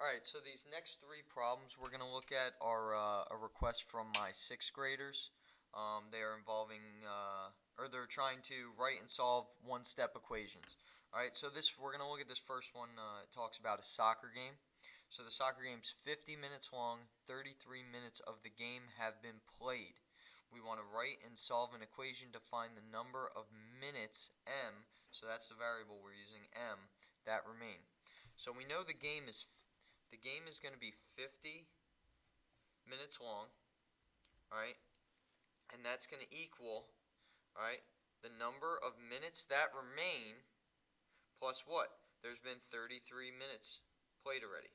Alright, so these next three problems we're going to look at are a request from my sixth graders. They are involving, or they're trying to write and solve one-step equations. Alright, so we're going to look at this first one. It talks about a soccer game. So the soccer game's 50 minutes long, 33 minutes of the game have been played. We want to write and solve an equation to find the number of minutes, m, so that's the variable we're using, m, that remain. So we know the game is going to be 50 minutes long, alright, and that's going to equal, alright, the number of minutes that remain plus what? There's been 33 minutes played already,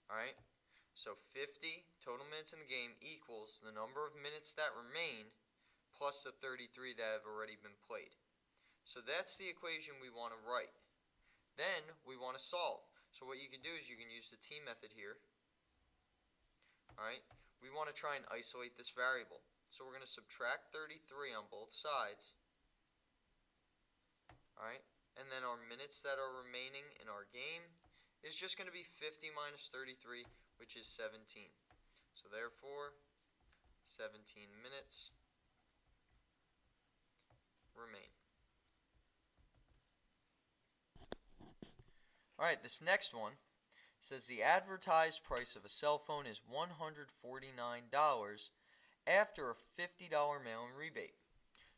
alright, so 50 total minutes in the game equals the number of minutes that remain plus the 33 that have already been played. So that's the equation we want to write. Then we want to solve. So what you can do is you can use the T method here. Alright, we want to try and isolate this variable. So we're going to subtract 33 on both sides. Alright, and then our minutes that are remaining in our game is just going to be 50 minus 33, which is 17. So therefore, 17 minutes remain. Alright, this next one says the advertised price of a cell phone is $149 after a $50 mail-in rebate.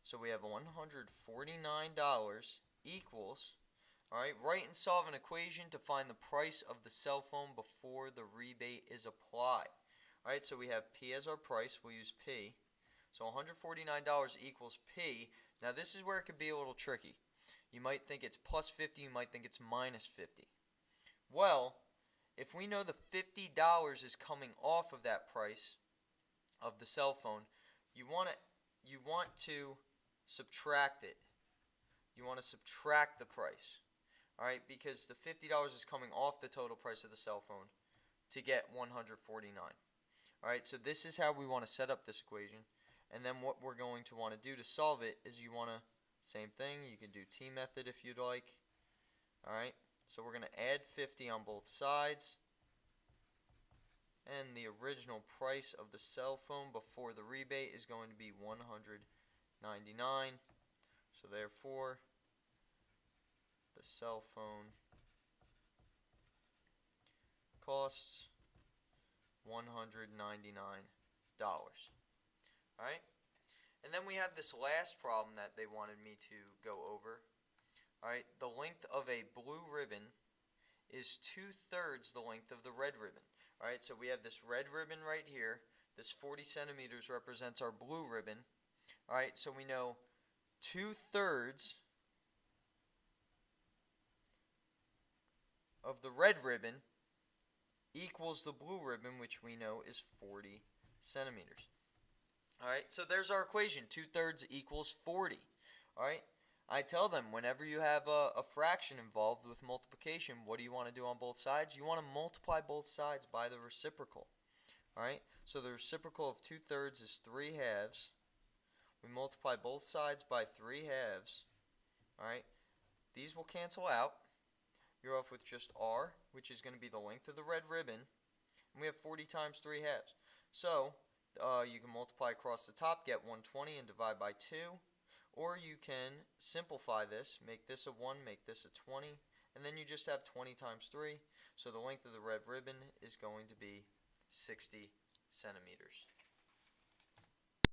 So we have $149 equals, alright, write and solve an equation to find the price of the cell phone before the rebate is applied. Alright, so we have P as our price, we'll use P. So $149 equals P. Now this is where it could be a little tricky. You might think it's plus 50, you might think it's minus 50. Well, if we know the $50 is coming off of that price of the cell phone, you want to subtract it. You want to subtract the price. Alright, because the $50 is coming off the total price of the cell phone to get 149. Alright, so this is how we want to set up this equation. And then what we're going to want to do to solve it is you want to, same thing, you can do T method if you'd like. Alright, so we're going to add 50 on both sides. And the original price of the cell phone before the rebate is going to be $199. So therefore, the cell phone costs $199. Alright? And then we have this last problem that they wanted me to go over. Alright, the length of a blue ribbon is 2/3 the length of the red ribbon. Alright, so we have this red ribbon right here. This 40 centimeters represents our blue ribbon. Alright, so we know 2/3 of the red ribbon equals the blue ribbon, which we know is 40 centimeters. Alright, so there's our equation. 2/3 equals 40. Alright, I tell them whenever you have a fraction involved with multiplication, what do you want to do on both sides? You want to multiply both sides by the reciprocal. Alright, so the reciprocal of 2/3 is 3/2. We multiply both sides by 3/2. Alright, these will cancel out. You're off with just R, which is going to be the length of the red ribbon. And we have 40 times 3/2. So, you can multiply across the top, get 120, and divide by 2. Or you can simplify this, make this a 1, make this a 20, and then you just have 20 times 3. So the length of the red ribbon is going to be 60 centimeters.